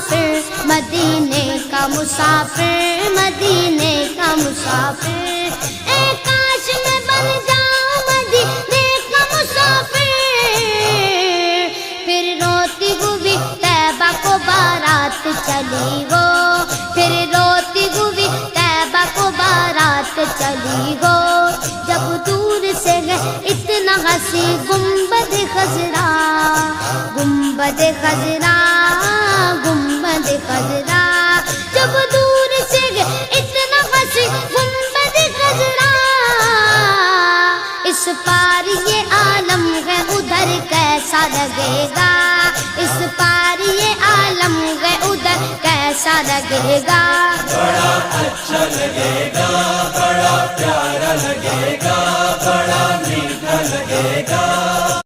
مسافر مدینے کا مسافر، مدینے کا مسافر، اے کاش میں بن جاؤں مدینے کا مسافر، پھر روتی ہوئی طیبہ کو بارات چلی ہو، پھر روتی ہوئی طیبہ کو بارات چلی ہو، جب دور سے گئے اتنا ہنسی گنبد خضرا، گنبد خضرا، گنبد خضرا، جب دور سے گئے اتنا ہنسی گنبد خضرا، اس پار یہ عالم ہے ادھر کیسا لگے گا، اس پار یہ عالم ہے ادھر کیسا لگے گا، بڑا اچھا لگے گا، بڑا پیارا لگے گا، بڑا میٹھا لگے گا۔